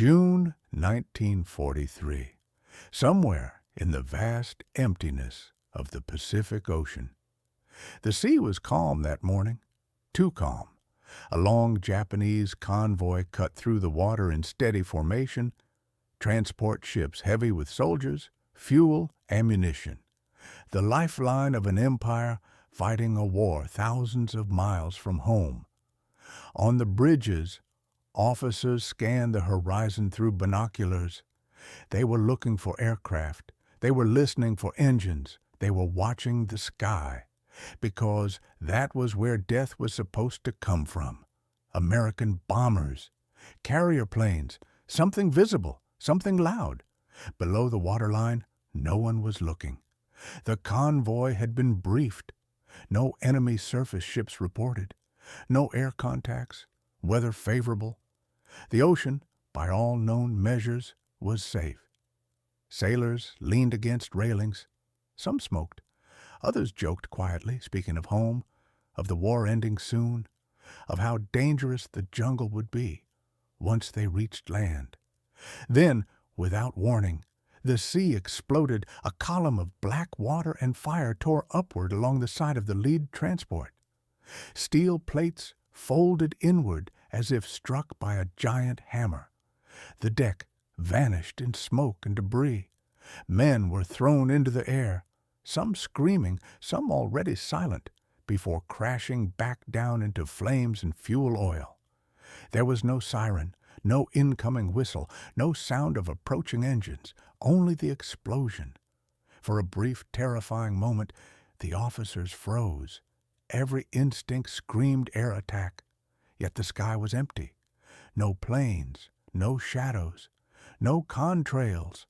June 1943. Somewhere in the vast emptiness of the Pacific Ocean. The sea was calm that morning, too calm. A long Japanese convoy cut through the water in steady formation, transport ships heavy with soldiers, fuel, ammunition. The lifeline of an empire fighting a war thousands of miles from home. On the bridges, officers scanned the horizon through binoculars. They were looking for aircraft. They were listening for engines. They were watching the sky, because that was where death was supposed to come from. American bombers, carrier planes, something visible, something loud. Below the waterline, no one was looking. The convoy had been briefed. No enemy surface ships reported. No air contacts, weather favorable. The ocean, by all known measures, was safe. Sailors leaned against railings. Some smoked. Others joked quietly, speaking of home, of the war ending soon, of how dangerous the jungle would be once they reached land. Then, without warning, the sea exploded. A column of black water and fire tore upward along the side of the lead transport. Steel plates folded inward as if struck by a giant hammer. The deck vanished in smoke and debris. Men were thrown into the air, some screaming, some already silent, before crashing back down into flames and fuel oil. There was no siren, no incoming whistle, no sound of approaching engines, only the explosion. For a brief, terrifying moment, the officers froze. Every instinct screamed air attack, yet the sky was empty. No planes, no shadows, no contrails.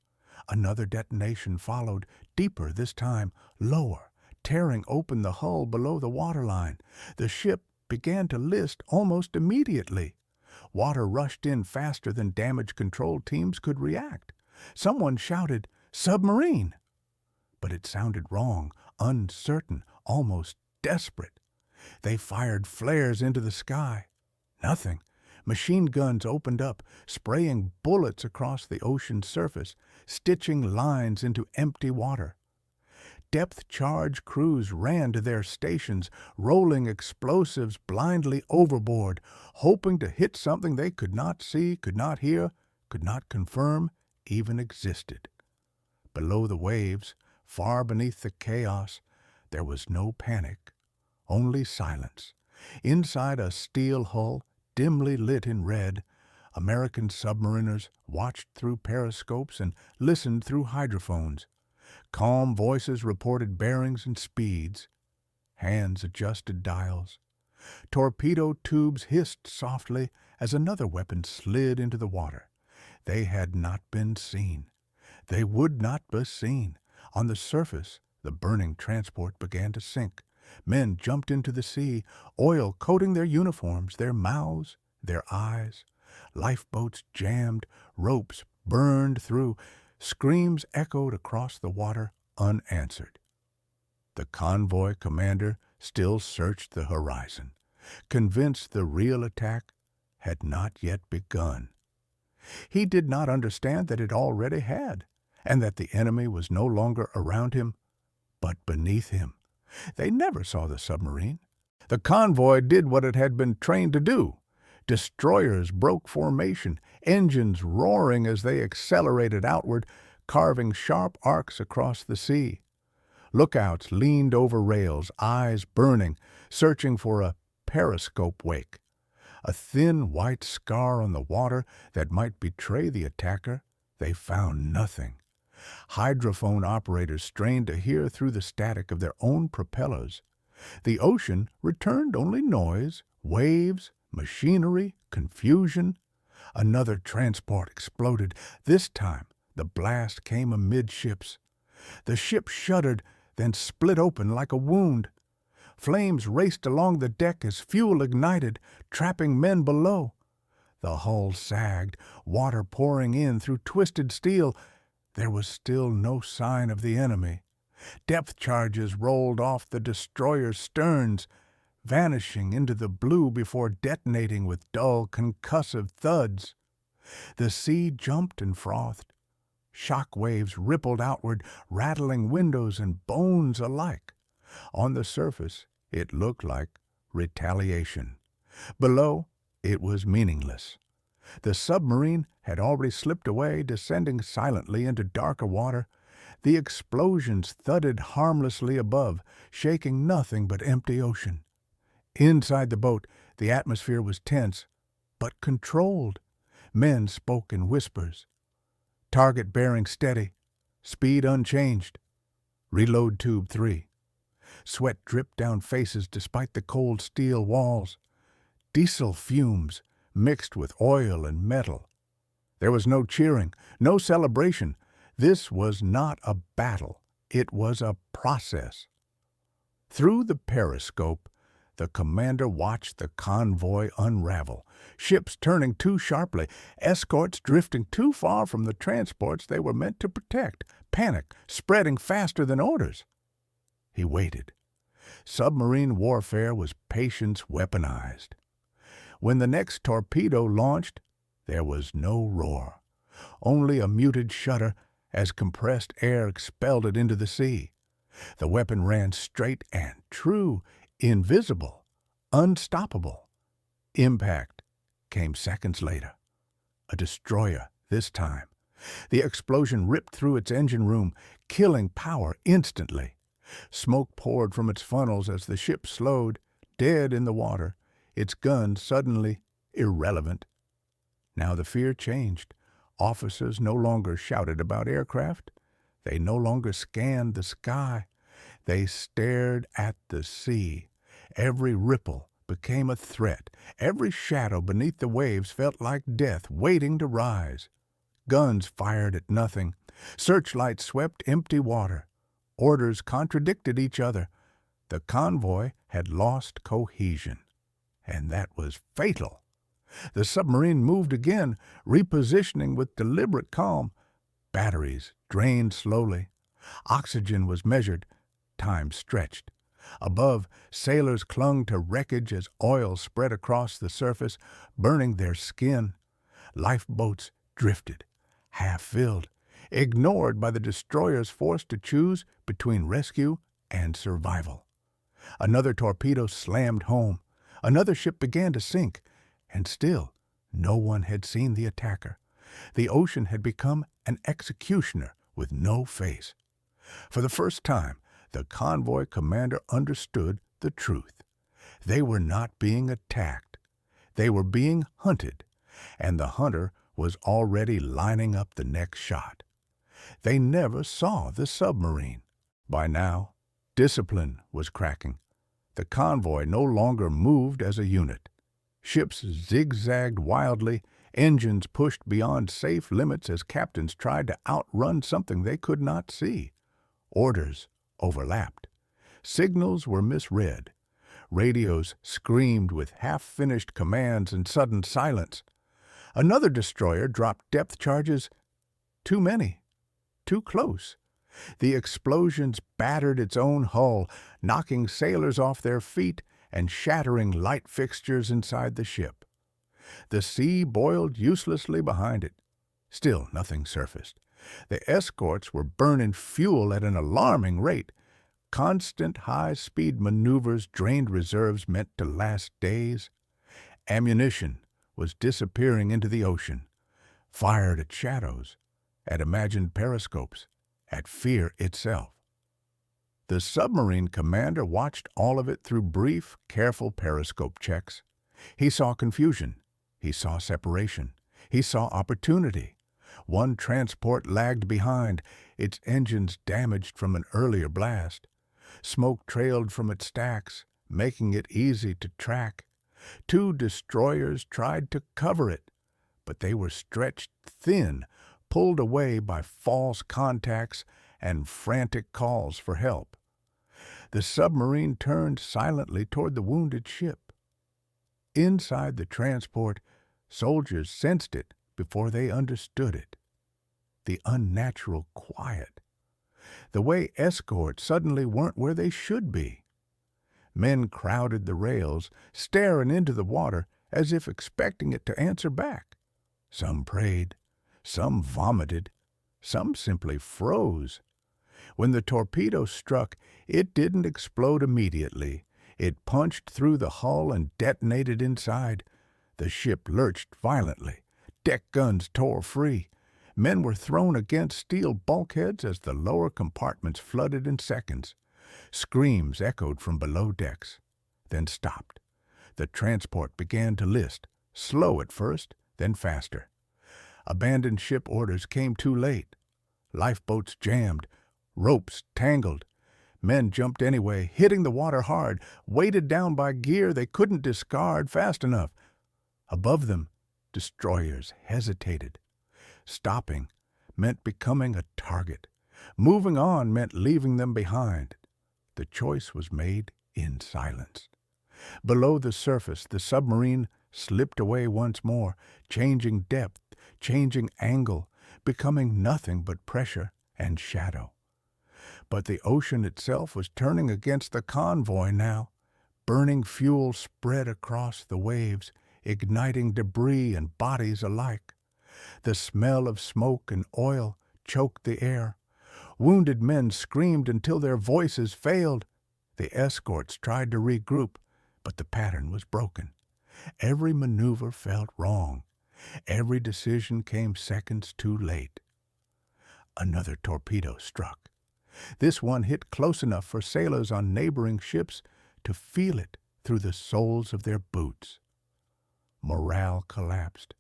Another detonation followed, deeper this time, lower, tearing open the hull below the waterline. The ship began to list almost immediately. Water rushed in faster than damage control teams could react. Someone shouted, "Submarine!" But it sounded wrong, uncertain, almost desperate. They fired flares into the sky. Nothing. Machine guns opened up, spraying bullets across the ocean's surface, stitching lines into empty water. Depth charge crews ran to their stations, rolling explosives blindly overboard, hoping to hit something they could not see, could not hear, could not confirm even existed. Below the waves, far beneath the chaos, there was no panic, only silence. Inside a steel hull, dimly lit in red, American submariners watched through periscopes and listened through hydrophones. Calm voices reported bearings and speeds. Hands adjusted dials. Torpedo tubes hissed softly as another weapon slid into the water. They had not been seen. They would not be seen. On the surface, the burning transport began to sink. Men jumped into the sea, oil coating their uniforms, their mouths, their eyes. Lifeboats jammed, ropes burned through. Screams echoed across the water, unanswered. The convoy commander still searched the horizon, convinced the real attack had not yet begun. He did not understand that it already had, and that the enemy was no longer around him, but beneath him. They never saw the submarine. The convoy did what it had been trained to do. Destroyers broke formation, engines roaring as they accelerated outward, carving sharp arcs across the sea. Lookouts leaned over rails, eyes burning, searching for a periscope wake. A thin white scar on the water that might betray the attacker. They found nothing. Hydrophone operators strained to hear through the static of their own propellers. The ocean returned only noise, waves, machinery, confusion. Another transport exploded. This time, the blast came amidships. The ship shuddered, then split open like a wound. Flames raced along the deck as fuel ignited, trapping men below. The hull sagged, water pouring in through twisted steel. There was still no sign of the enemy. Depth charges rolled off the destroyer's sterns, vanishing into the blue before detonating with dull, concussive thuds. The sea jumped and frothed. Shock waves rippled outward, rattling windows and bones alike. On the surface, it looked like retaliation. Below, it was meaningless. The submarine had already slipped away, descending silently into darker water. The explosions thudded harmlessly above, shaking nothing but empty ocean. Inside the boat, the atmosphere was tense, but controlled. Men spoke in whispers. Target bearing steady. Speed unchanged. Reload tube 3. Sweat dripped down faces despite the cold steel walls. Diesel fumes mixed with oil and metal. There was no cheering, no celebration. This was not a battle. It was a process. Through the periscope, the commander watched the convoy unravel, ships turning too sharply, escorts drifting too far from the transports they were meant to protect, panic spreading faster than orders. He waited. Submarine warfare was patience weaponized. When the next torpedo launched, there was no roar, only a muted shudder as compressed air expelled it into the sea. The weapon ran straight and true, invisible, unstoppable. Impact came seconds later. A destroyer this time. The explosion ripped through its engine room, killing power instantly. Smoke poured from its funnels as the ship slowed, dead in the water, its guns suddenly irrelevant. Now the fear changed. Officers no longer shouted about aircraft. They no longer scanned the sky. They stared at the sea. Every ripple became a threat. Every shadow beneath the waves felt like death waiting to rise. Guns fired at nothing. Searchlights swept empty water. Orders contradicted each other. The convoy had lost cohesion. And that was fatal. The submarine moved again, repositioning with deliberate calm. Batteries drained slowly. Oxygen was measured. Time stretched. Above, sailors clung to wreckage as oil spread across the surface, burning their skin. Lifeboats drifted, half-filled, ignored by the destroyers forced to choose between rescue and survival. Another torpedo slammed home. Another ship began to sink, and still no one had seen the attacker. The ocean had become an executioner with no face. For the first time, the convoy commander understood the truth. They were not being attacked. They were being hunted, and the hunter was already lining up the next shot. They never saw the submarine. By now, discipline was cracking. The convoy no longer moved as a unit. Ships zigzagged wildly, engines pushed beyond safe limits as captains tried to outrun something they could not see. Orders overlapped. Signals were misread. Radios screamed with half-finished commands and sudden silence. Another destroyer dropped depth charges. Too many. Too close. The explosions battered its own hull, knocking sailors off their feet and shattering light fixtures inside the ship. The sea boiled uselessly behind it. Still nothing surfaced. The escorts were burning fuel at an alarming rate. Constant high-speed maneuvers drained reserves meant to last days. Ammunition was disappearing into the ocean, fired at shadows, at imagined periscopes, at fear itself. The submarine commander watched all of it through brief, careful periscope checks. He saw confusion. He saw separation. He saw opportunity. One transport lagged behind, its engines damaged from an earlier blast. Smoke trailed from its stacks, making it easy to track. Two destroyers tried to cover it, but they were stretched thin, pulled away by false contacts and frantic calls for help. The submarine turned silently toward the wounded ship. Inside the transport, soldiers sensed it before they understood it. The unnatural quiet. The way escorts suddenly weren't where they should be. Men crowded the rails, staring into the water as if expecting it to answer back. Some prayed, some vomited, some simply froze. When the torpedo struck, it didn't explode immediately. It punched through the hull and detonated inside. The ship lurched violently. Deck guns tore free. Men were thrown against steel bulkheads as the lower compartments flooded in seconds. Screams echoed from below decks, then stopped. The transport began to list, slow at first, then faster. Abandoned ship orders came too late. Lifeboats jammed, ropes tangled. Men jumped anyway, hitting the water hard, weighted down by gear they couldn't discard fast enough. Above them, destroyers hesitated. Stopping meant becoming a target. Moving on meant leaving them behind. The choice was made in silence. Below the surface, the submarine slipped away once more, changing depth, changing angle, becoming nothing but pressure and shadow. But the ocean itself was turning against the convoy now. Burning fuel spread across the waves, igniting debris and bodies alike. The smell of smoke and oil choked the air. Wounded men screamed until their voices failed. The escorts tried to regroup, but the pattern was broken. Every maneuver felt wrong. Every decision came seconds too late. Another torpedo struck. This one hit close enough for sailors on neighboring ships to feel it through the soles of their boots. Morale collapsed.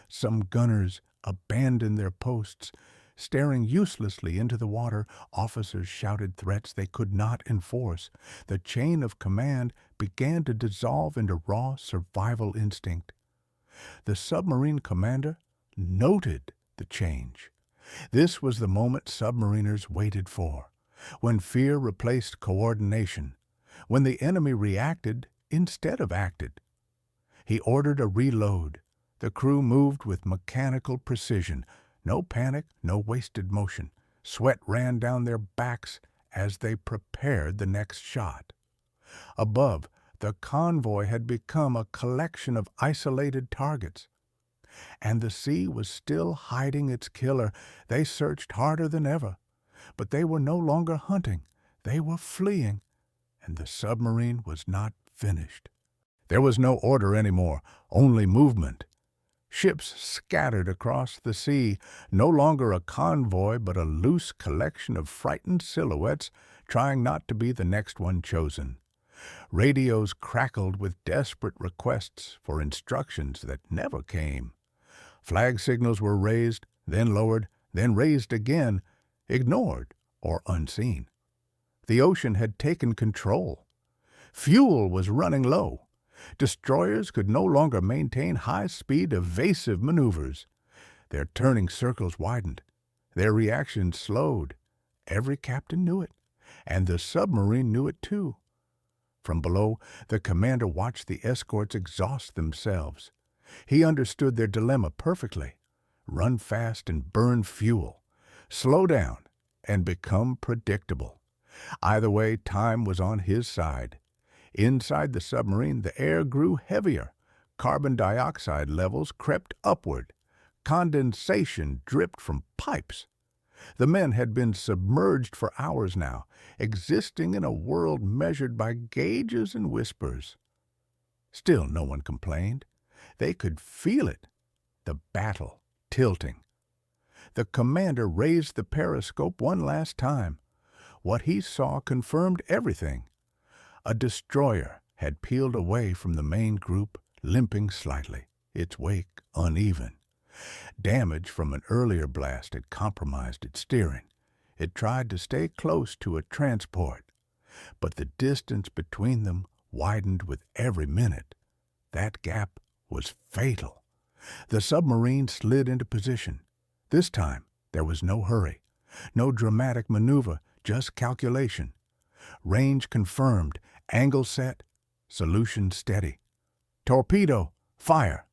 Some gunners abandoned their posts. Staring uselessly into the water, officers shouted threats they could not enforce. The chain of command began to dissolve into raw survival instinct. The submarine commander noted the change. This was the moment submariners waited for, when fear replaced coordination, when the enemy reacted instead of acted. He ordered a reload. The crew moved with mechanical precision. No panic, no wasted motion. Sweat ran down their backs as they prepared the next shot. Above, the convoy had become a collection of isolated targets. And the sea was still hiding its killer. They searched harder than ever. But they were no longer hunting. They were fleeing. And the submarine was not finished. There was no order anymore, only movement. Ships scattered across the sea, no longer a convoy but a loose collection of frightened silhouettes trying not to be the next one chosen. Radios crackled with desperate requests for instructions that never came. Flag signals were raised, then lowered, then raised again, ignored or unseen. The ocean had taken control. Fuel was running low. Destroyers could no longer maintain high-speed, evasive maneuvers. Their turning circles widened. Their reactions slowed. Every captain knew it, and the submarine knew it too. From below, the commander watched the escorts exhaust themselves. He understood their dilemma perfectly. Run fast and burn fuel. Slow down and become predictable. Either way, time was on his side. Inside the submarine, the air grew heavier. Carbon dioxide levels crept upward. Condensation dripped from pipes. The men had been submerged for hours now, existing in a world measured by gauges and whispers. Still no one complained. They could feel it, the battle tilting. The commander raised the periscope one last time. What he saw confirmed everything. A destroyer had peeled away from the main group, limping slightly, its wake uneven. Damage from an earlier blast had compromised its steering. It tried to stay close to a transport, but the distance between them widened with every minute. That gap was fatal. The submarine slid into position. This time, there was no hurry, no dramatic maneuver, just calculation. Range confirmed, angle set, solution steady. Torpedo, fire.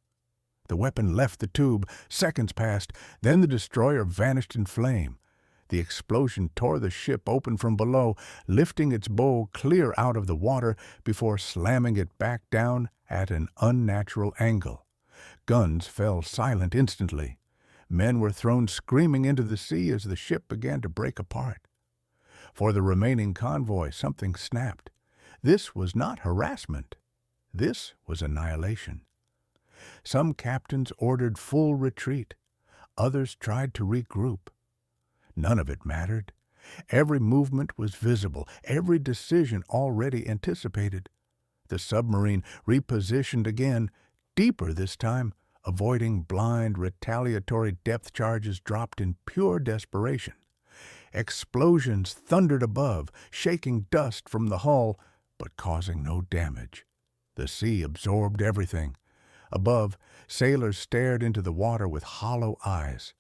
The weapon left the tube. Seconds passed. Then the destroyer vanished in flame. The explosion tore the ship open from below, lifting its bow clear out of the water before slamming it back down at an unnatural angle. Guns fell silent instantly. Men were thrown screaming into the sea as the ship began to break apart. For the remaining convoy, something snapped. This was not harassment. This was annihilation. Some captains ordered full retreat. Others tried to regroup. None of it mattered. Every movement was visible, every decision already anticipated. The submarine repositioned again, deeper this time, avoiding blind, retaliatory depth charges dropped in pure desperation. Explosions thundered above, shaking dust from the hull, but causing no damage. The sea absorbed everything. Above, sailors stared into the water with hollow eyes.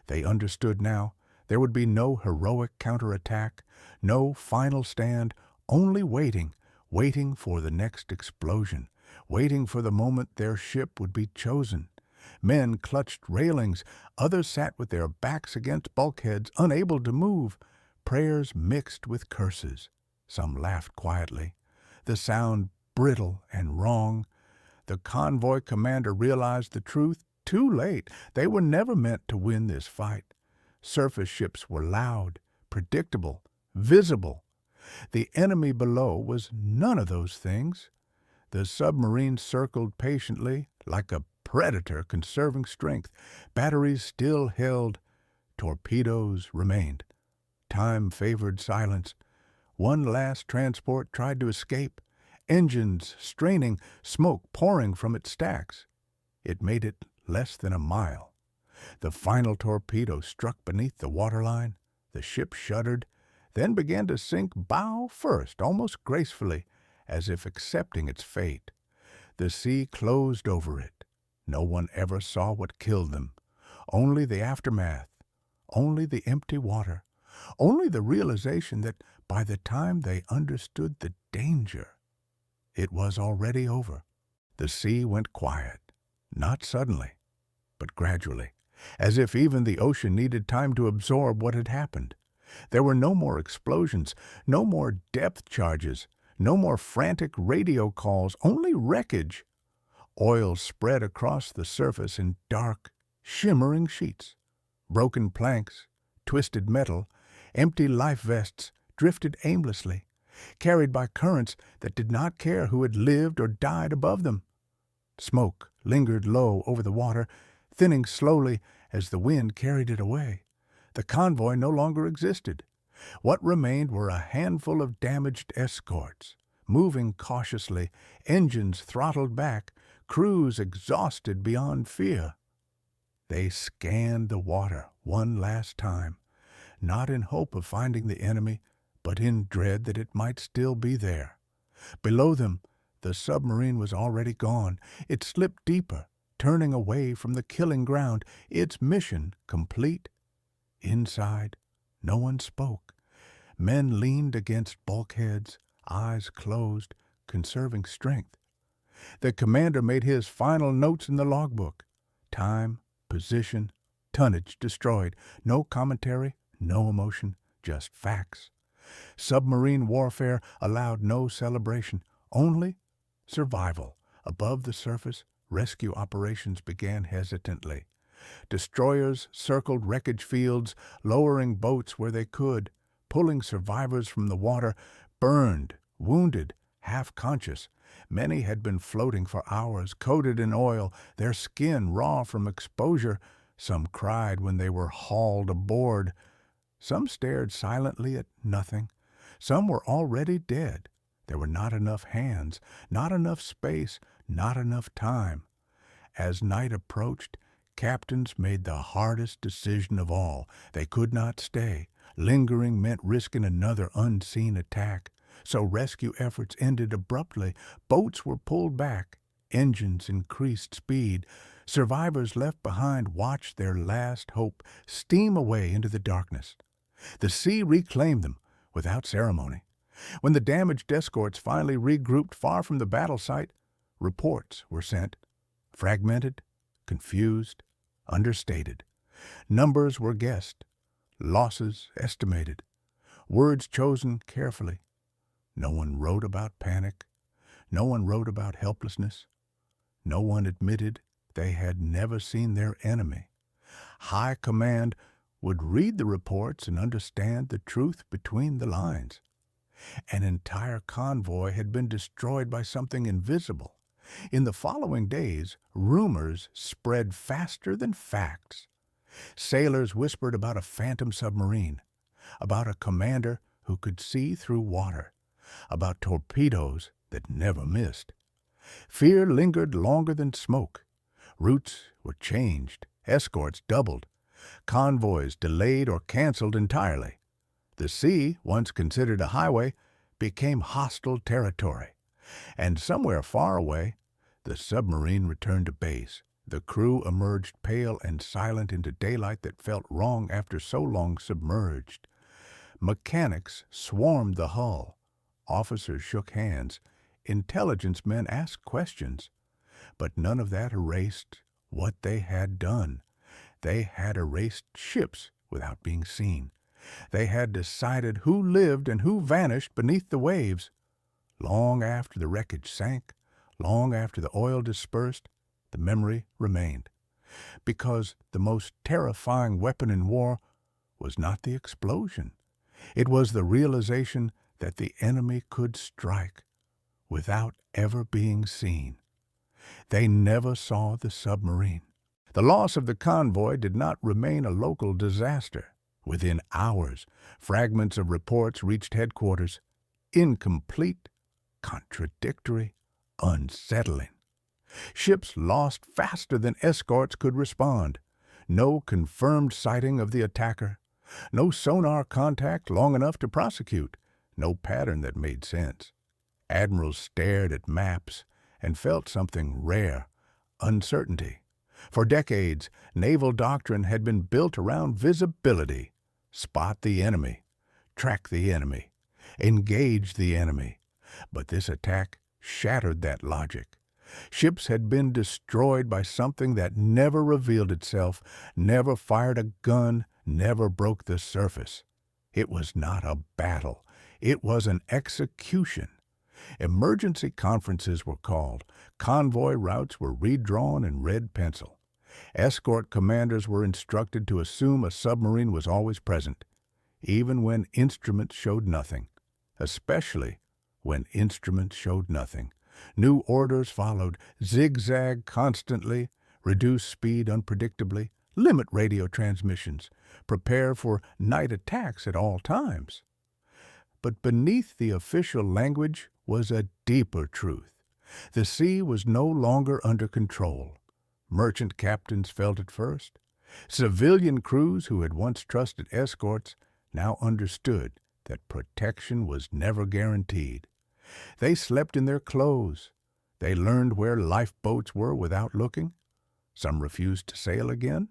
They understood now there would be no heroic counterattack, no final stand, only waiting for the next explosion, waiting for the moment their ship would be chosen. Men clutched railings, others sat with their backs against bulkheads, unable to move. Prayers mixed with curses. Some laughed quietly. The sound brittle and wrong. The convoy commander realized the truth too late. They were never meant to win this fight. Surface ships were loud, predictable, visible. The enemy below was none of those things. The submarine circled patiently, like a predator conserving strength. Batteries still held. Torpedoes remained. Time favored silence. One last transport tried to escape. Engines straining, smoke pouring from its stacks. It made it less than a mile. The final torpedo struck beneath the waterline. The ship shuddered, then began to sink bow first, almost gracefully, as if accepting its fate. The sea closed over it. No one ever saw what killed them. Only the aftermath, only the empty water, only the realization that by the time they understood the danger, it was already over. The sea went quiet, not suddenly, but gradually, as if even the ocean needed time to absorb what had happened. There were no more explosions, no more depth charges, no more frantic radio calls, only wreckage. Oil spread across the surface in dark, shimmering sheets. Broken planks, twisted metal, empty life vests drifted aimlessly, carried by currents that did not care who had lived or died above them. Smoke lingered low over the water, thinning slowly as the wind carried it away. The convoy no longer existed. What remained were a handful of damaged escorts, moving cautiously, engines throttled back, crews exhausted beyond fear. They scanned the water one last time, not in hope of finding the enemy, but in dread that it might still be there. Below them, the submarine was already gone. It slipped deeper, turning away from the killing ground, its mission complete. Inside, no one spoke. Men leaned against bulkheads, eyes closed, conserving strength. The commander made his final notes in the logbook. Time, position, tonnage destroyed. No commentary, no emotion, just facts. Submarine warfare allowed no celebration, only survival. Above the surface, rescue operations began hesitantly. Destroyers circled wreckage fields, lowering boats where they could, pulling survivors from the water, burned, wounded, half-conscious. Many had been floating for hours, coated in oil, their skin raw from exposure. Some cried when they were hauled aboard. Some stared silently at nothing. Some were already dead. There were not enough hands, not enough space, not enough time. As night approached, captains made the hardest decision of all. They could not stay. Lingering meant risking another unseen attack. So rescue efforts ended abruptly. Boats were pulled back. Engines increased speed. Survivors left behind watched their last hope steam away into the darkness. The sea reclaimed them without ceremony. When the damaged escorts finally regrouped far from the battle site, reports were sent. Fragmented, confused, understated. Numbers were guessed. Losses estimated. Words chosen carefully. No one wrote about panic. No one wrote about helplessness. No one admitted They had never seen their enemy. High command would read the reports and understand the truth between the lines. An entire convoy had been destroyed by something invisible. In the following days, rumors spread faster than facts. Sailors whispered about a phantom submarine, about a commander who could see through water, about torpedoes that never missed. Fear lingered longer than smoke. Routes were changed, escorts doubled, convoys delayed or canceled entirely. The sea, once considered a highway, became hostile territory. And somewhere far away, the submarine returned to base. The crew emerged pale and silent into daylight that felt wrong after so long submerged. Mechanics swarmed the hull. Officers shook hands. Intelligence men asked questions. But none of that erased what they had done. They had erased ships without being seen. They had decided who lived and who vanished beneath the waves. Long after the wreckage sank, long after the oil dispersed, the memory remained. Because the most terrifying weapon in war was not the explosion. It was the realization that the enemy could strike without ever being seen. They never saw the submarine. The loss of the convoy did not remain a local disaster. Within hours, fragments of reports reached headquarters, incomplete, contradictory, unsettling. Ships lost faster than escorts could respond. No confirmed sighting of the attacker. No sonar contact long enough to prosecute. No pattern that made sense. Admirals stared at maps and felt something rare, uncertainty. For decades, naval doctrine had been built around visibility. Spot the enemy, track the enemy, engage the enemy. But this attack shattered that logic. Ships had been destroyed by something that never revealed itself, never fired a gun, never broke the surface. It was not a battle. It was an execution. Emergency conferences were called. Convoy routes were redrawn in red pencil. Escort commanders were instructed to assume a submarine was always present, even when instruments showed nothing. Especially when instruments showed nothing. New orders followed, zigzag constantly, reduce speed unpredictably, limit radio transmissions, prepare for night attacks at all times. But beneath the official language was a deeper truth. The sea was no longer under control. Merchant captains felt it first. Civilian crews who had once trusted escorts now understood that protection was never guaranteed. They slept in their clothes. They learned where lifeboats were without looking. Some refused to sail again.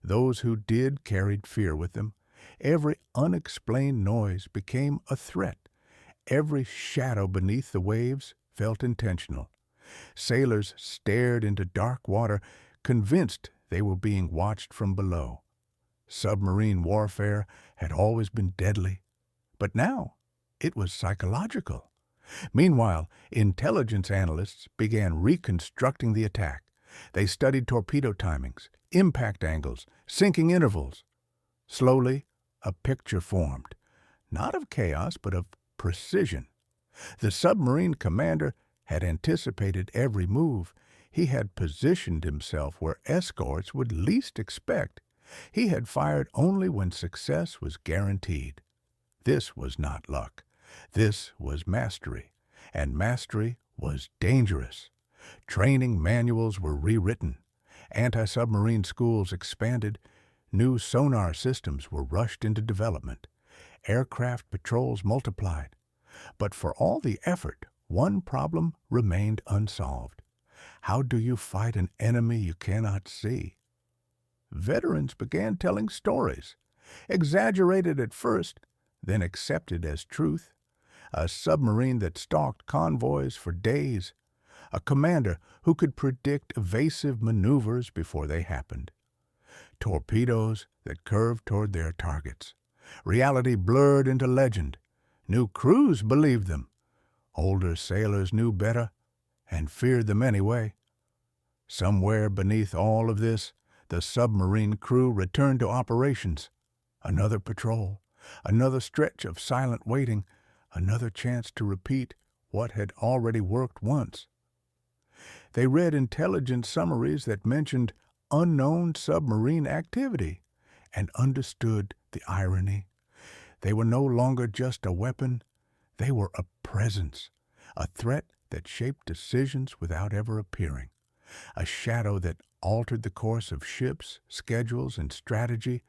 Those who did carried fear with them. Every unexplained noise became a threat. Every shadow beneath the waves felt intentional. Sailors stared into dark water, convinced they were being watched from below. Submarine warfare had always been deadly, but now it was psychological. Meanwhile, intelligence analysts began reconstructing the attack. They studied torpedo timings, impact angles, sinking intervals. Slowly, a picture formed, not of chaos, but of precision. The submarine commander had anticipated every move. He had positioned himself where escorts would least expect. He had fired only when success was guaranteed. This was not luck. This was mastery, and mastery was dangerous. Training manuals were rewritten. Anti-submarine schools expanded. New sonar systems were rushed into development. Aircraft patrols multiplied. But for all the effort, one problem remained unsolved. How do you fight an enemy you cannot see? Veterans began telling stories, exaggerated at first, then accepted as truth. A submarine that stalked convoys for days. A commander who could predict evasive maneuvers before they happened. Torpedoes that curved toward their targets. Reality blurred into legend. New crews believed them. Older sailors knew better and feared them anyway. Somewhere beneath all of this, the submarine crew returned to operations. Another patrol, another stretch of silent waiting, another chance to repeat what had already worked once. They read intelligence summaries that mentioned unknown submarine activity and understood the irony. They were no longer just a weapon, they were a presence, a threat that shaped decisions without ever appearing, a shadow that altered the course of ships, schedules, and strategy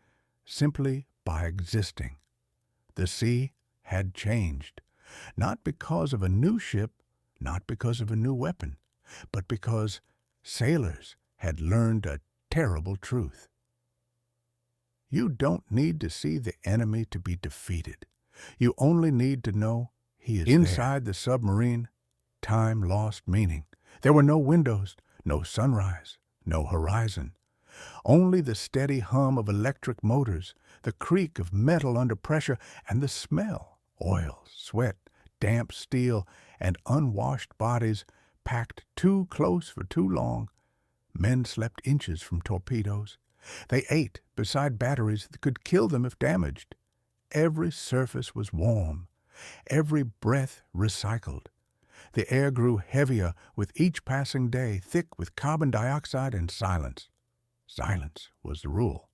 simply by existing. The sea had changed, not because of a new ship, not because of a new weapon, but because sailors had learned a terrible truth. You don't need to see the enemy to be defeated. You only need to know he is inside the submarine. Time lost meaning. There were no windows, no sunrise, no horizon. Only the steady hum of electric motors, the creak of metal under pressure, and the smell, oil, sweat, damp steel, and unwashed bodies packed too close for too long. Men slept inches from torpedoes. They ate beside batteries that could kill them if damaged. Every surface was warm, every breath recycled. The air grew heavier with each passing day, thick with carbon dioxide and silence. Silence was the rule.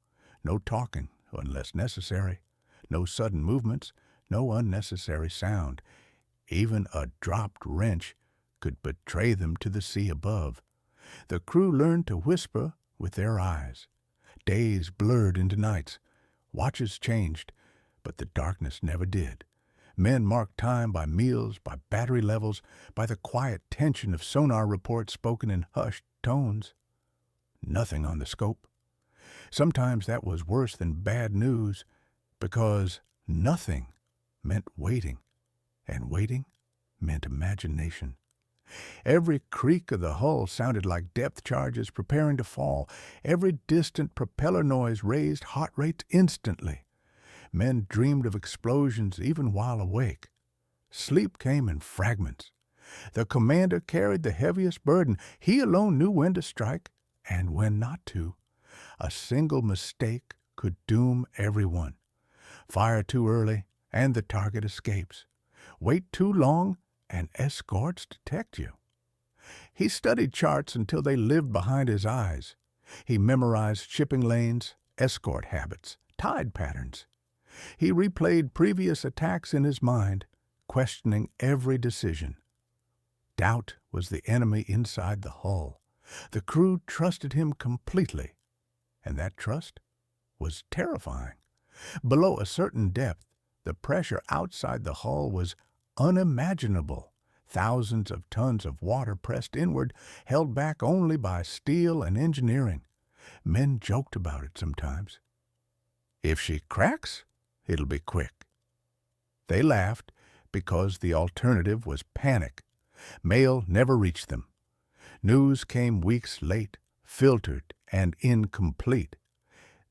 No talking unless necessary. No sudden movements, no unnecessary sound. Even a dropped wrench could betray them to the sea above. The crew learned to whisper with their eyes. Days blurred into nights. Watches changed, but the darkness never did. Men marked time by meals, by battery levels, by the quiet tension of sonar reports spoken in hushed tones. Nothing on the scope. Sometimes that was worse than bad news, because nothing meant waiting, and waiting meant imagination. Every creak of the hull sounded like depth charges preparing to fall. Every distant propeller noise raised heart rates instantly. Men dreamed of explosions even while awake. Sleep came in fragments. The commander carried the heaviest burden. He alone knew when to strike and when not to. A single mistake could doom everyone. Fire too early, and the target escapes. Wait too long, and escorts detect you. He studied charts until they lived behind his eyes. He memorized shipping lanes, escort habits, tide patterns. He replayed previous attacks in his mind, questioning every decision. Doubt was the enemy inside the hull. The crew trusted him completely, and that trust was terrifying. Below a certain depth, the pressure outside the hull was unimaginable. Thousands of tons of water pressed inward, held back only by steel and engineering. Men joked about it sometimes. If she cracks, it'll be quick. They laughed because the alternative was panic. Mail never reached them. News came weeks late, filtered and incomplete.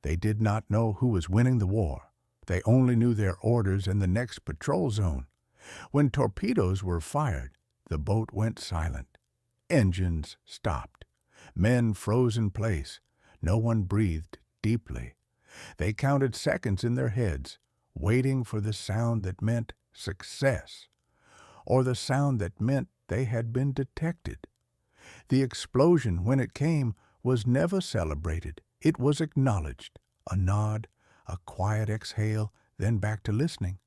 They did not know who was winning the war. They only knew their orders and the next patrol zone. When torpedoes were fired, the boat went silent. Engines stopped. Men froze in place. No one breathed deeply. They counted seconds in their heads, waiting for the sound that meant success, or the sound that meant they had been detected. The explosion, when it came, was never celebrated. It was acknowledged. A nod, a quiet exhale, then back to listening.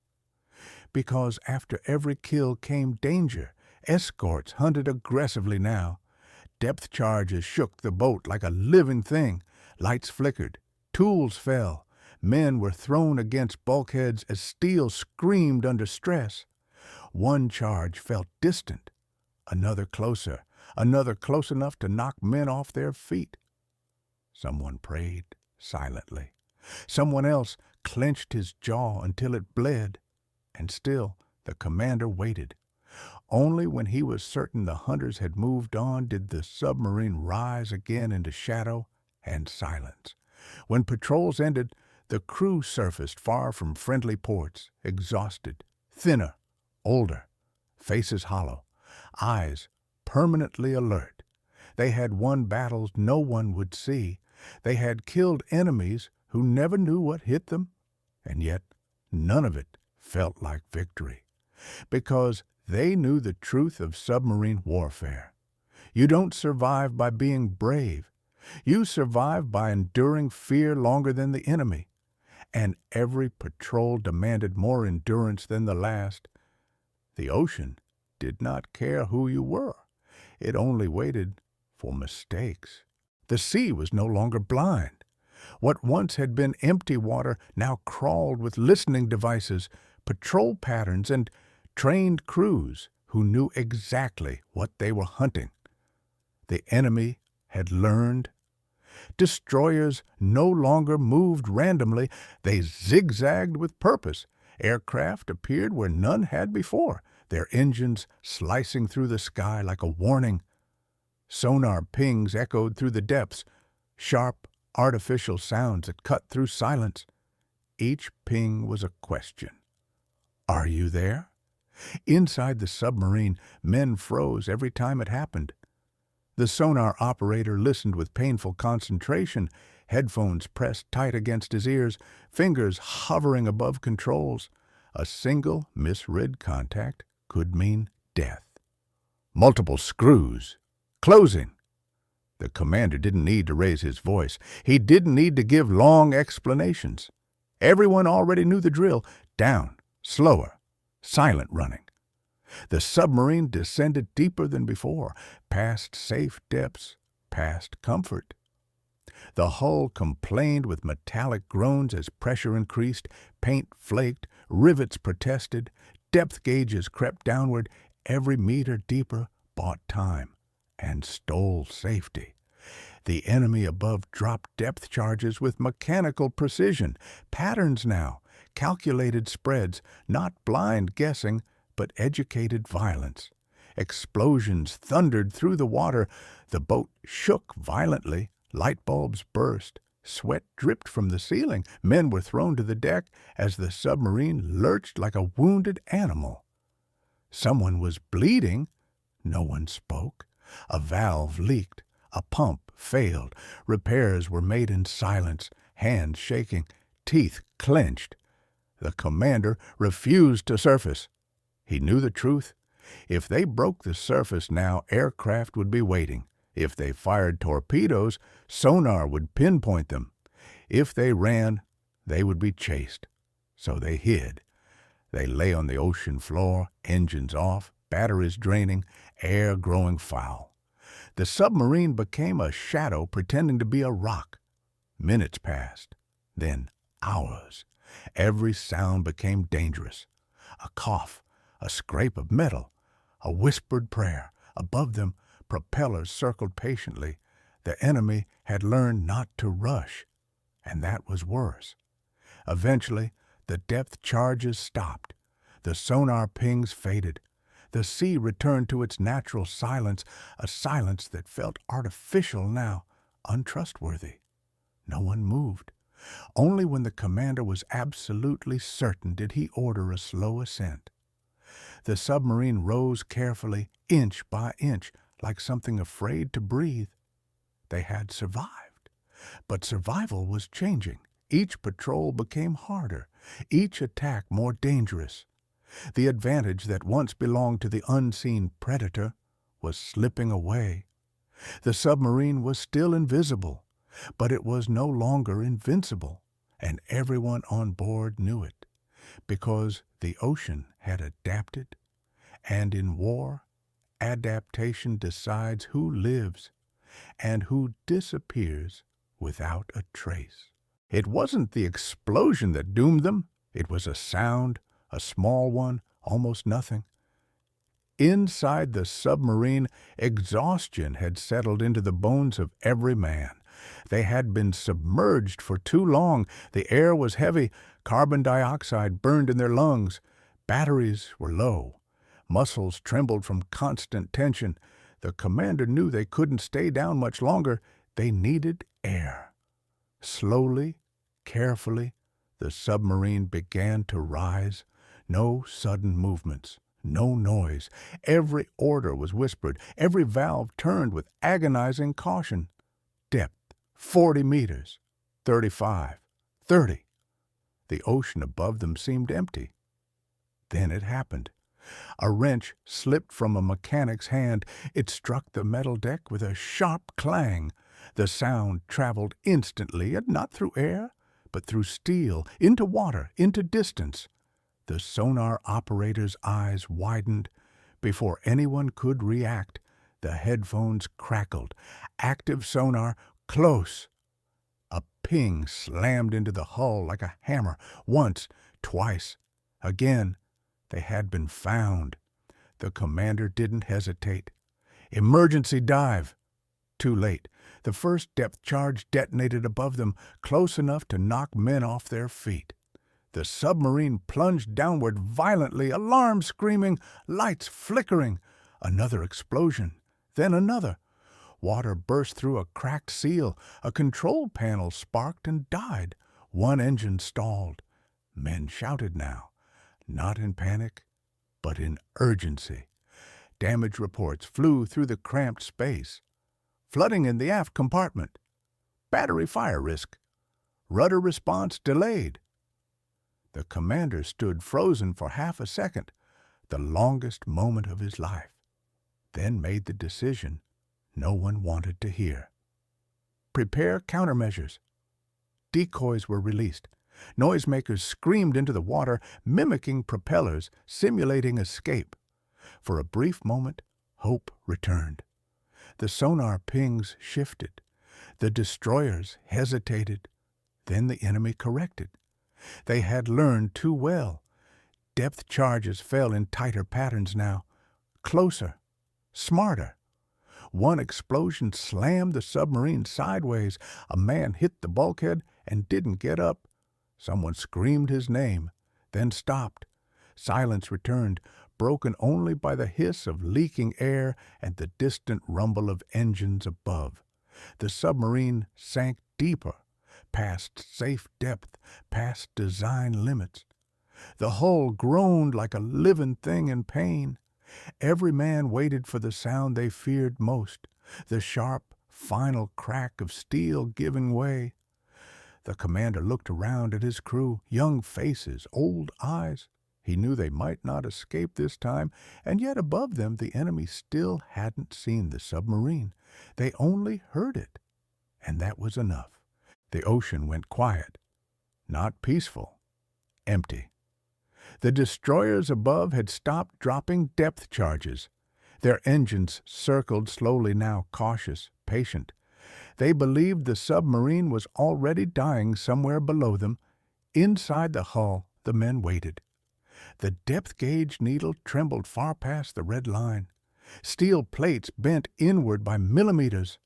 Because after every kill came danger. Escorts hunted aggressively now. Depth charges shook the boat like a living thing. Lights flickered. Tools fell. Men were thrown against bulkheads as steel screamed under stress. One charge felt distant. Another closer. Another close enough to knock men off their feet. Someone prayed silently. Someone else clenched his jaw until it bled. And still the commander waited. Only when he was certain the hunters had moved on did the submarine rise again into shadow and silence. When patrols ended, the crew surfaced far from friendly ports, exhausted, thinner, older, faces hollow, eyes permanently alert. They had won battles no one would see. They had killed enemies who never knew what hit them, and yet none of it felt like victory, because they knew the truth of submarine warfare. You don't survive by being brave. You survive by enduring fear longer than the enemy. And every patrol demanded more endurance than the last. The ocean did not care who you were. It only waited for mistakes. The sea was no longer blind. What once had been empty water now crawled with listening devices, patrol patterns, and trained crews who knew exactly what they were hunting. The enemy had learned. Destroyers no longer moved randomly. They zigzagged with purpose. Aircraft appeared where none had before, their engines slicing through the sky like a warning. Sonar pings echoed through the depths, sharp, artificial sounds that cut through silence. Each ping was a question. Are you there? Inside the submarine, men froze every time it happened. The sonar operator listened with painful concentration, headphones pressed tight against his ears, fingers hovering above controls. A single misread contact could mean death. Multiple screws. Closing. The commander didn't need to raise his voice. He didn't need to give long explanations. Everyone already knew the drill. Down, slower, silent running. The submarine descended deeper than before, past safe depths, past comfort. The hull complained with metallic groans as pressure increased, paint flaked, rivets protested, depth gauges crept downward. Every meter deeper bought time and stole safety. The enemy above dropped depth charges with mechanical precision, patterns now, calculated spreads, not blind guessing, but educated violence. Explosions thundered through the water. The boat shook violently. Light bulbs burst. Sweat dripped from the ceiling. Men were thrown to the deck as the submarine lurched like a wounded animal. Someone was bleeding. No one spoke. A valve leaked. A pump failed. Repairs were made in silence, hands shaking, teeth clenched. The commander refused to surface. He knew the truth. If they broke the surface now, aircraft would be waiting. If they fired torpedoes, sonar would pinpoint them. If they ran, they would be chased. So they hid. They lay on the ocean floor, engines off, batteries draining, air growing foul. The submarine became a shadow pretending to be a rock. Minutes passed, then hours. Every sound became dangerous. A cough, a scrape of metal, a whispered prayer. Above them, propellers circled patiently. The enemy had learned not to rush, and that was worse. Eventually, the depth charges stopped. The sonar pings faded. The sea returned to its natural silence, a silence that felt artificial now, untrustworthy. No one moved. Only when the commander was absolutely certain did he order a slow ascent. The submarine rose carefully, inch by inch, like something afraid to breathe. They had survived. But survival was changing. Each patrol became harder, each attack more dangerous. The advantage that once belonged to the unseen predator was slipping away. The submarine was still invisible, but it was no longer invincible, and everyone on board knew it, because the ocean had adapted, and in war, adaptation decides who lives and who disappears without a trace. It wasn't the explosion that doomed them. It was a sound, a small one, almost nothing. Inside the submarine, exhaustion had settled into the bones of every man. They had been submerged for too long. The air was heavy. Carbon dioxide burned in their lungs. Batteries were low. Muscles trembled from constant tension. The commander knew they couldn't stay down much longer. They needed air. Slowly, carefully, the submarine began to rise. No sudden movements, No noise. Every order was whispered. Every valve turned with agonizing caution. Depth, 40 meters. 35. 30. The ocean above them seemed empty. Then it happened. A wrench slipped from a mechanic's hand. It struck the metal deck with a sharp clang. The sound traveled instantly, and not through air, but through steel, into water, into distance. The sonar operator's eyes widened. Before anyone could react, the headphones crackled. Active sonar, close. A ping slammed into the hull like a hammer. Once, twice. Again, they had been found. The commander didn't hesitate. Emergency dive. Too late. The first depth charge detonated above them, close enough to knock men off their feet. The submarine plunged downward violently, alarm screaming, lights flickering. Another explosion, then another. Water burst through a cracked seal. A control panel sparked and died. One engine stalled. Men shouted now, not in panic, but in urgency. Damage reports flew through the cramped space. Flooding in the aft compartment. Battery fire risk. Rudder response delayed. The commander stood frozen for half a second, the longest moment of his life, then made the decision no one wanted to hear. Prepare countermeasures. Decoys were released. Noisemakers screamed into the water, mimicking propellers, simulating escape. For a brief moment, hope returned. The sonar pings shifted. The destroyers hesitated. Then the enemy corrected. They had learned too well. Depth charges fell in tighter patterns now. Closer. Smarter. One explosion slammed the submarine sideways. A man hit the bulkhead and didn't get up. Someone screamed his name, then stopped. Silence returned, broken only by the hiss of leaking air and the distant rumble of engines above. The submarine sank deeper, past safe depth, past design limits. The hull groaned like a living thing in pain. Every man waited for the sound they feared most, the sharp, final crack of steel giving way. The commander looked around at his crew, young faces, old eyes. He knew they might not escape this time, and yet above them the enemy still hadn't seen the submarine. They only heard it, and that was enough. The ocean went quiet, not peaceful, empty. The destroyers above had stopped dropping depth charges. Their engines circled slowly now, cautious, patient. They believed the submarine was already dying somewhere below them. Inside the hull, the men waited. The depth gauge needle trembled far past the red line. Steel plates bent inward by millimeters,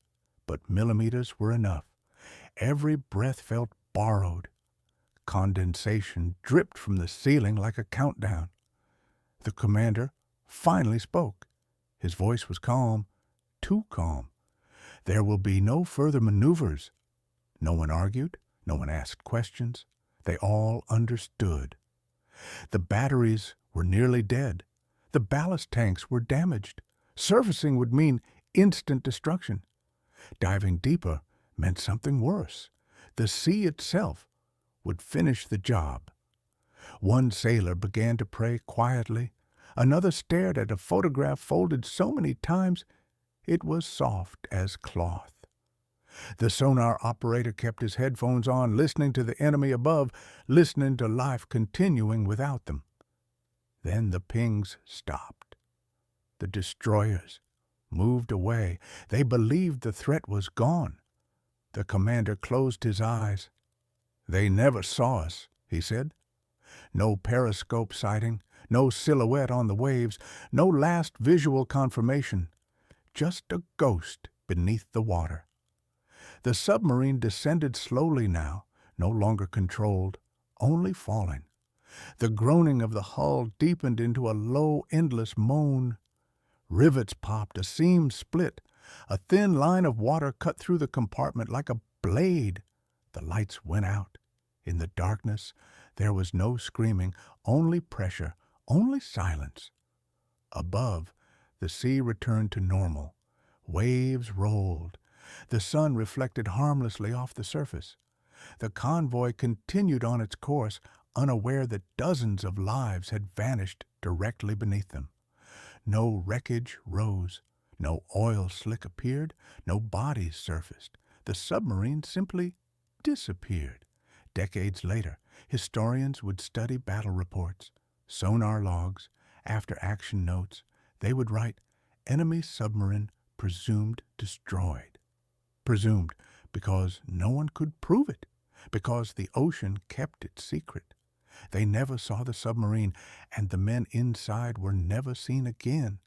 but millimeters were enough. Every breath felt borrowed. Condensation dripped from the ceiling like a countdown. The commander finally spoke. His voice was calm, too calm. There will be no further maneuvers. No one argued. No one asked questions. They all understood. The batteries were nearly dead. The ballast tanks were damaged. Surfacing would mean instant destruction. Diving deeper meant something worse. The sea itself would finish the job. One sailor began to pray quietly. Another stared at a photograph folded so many times it was soft as cloth. The sonar operator kept his headphones on, listening to the enemy above, listening to life continuing without them. Then the pings stopped. The destroyers moved away. They believed the threat was gone. The commander closed his eyes. "They never saw us," he said. No periscope sighting, no silhouette on the waves, no last visual confirmation. Just a ghost beneath the water. The submarine descended slowly now, no longer controlled, only falling. The groaning of the hull deepened into a low, endless moan. Rivets popped, a seam split. A thin line of water cut through the compartment like a blade. The lights went out. In the darkness, there was no screaming, only pressure, only silence. Above, the sea returned to normal. Waves rolled. The sun reflected harmlessly off the surface. The convoy continued on its course, unaware that dozens of lives had vanished directly beneath them. No wreckage rose. No oil slick appeared. No bodies surfaced. The submarine simply disappeared. Decades later, historians would study battle reports, sonar logs, after-action notes. They would write, "Enemy submarine presumed destroyed." Presumed because no one could prove it, because the ocean kept it secret. They never saw the submarine, and the men inside were never seen again.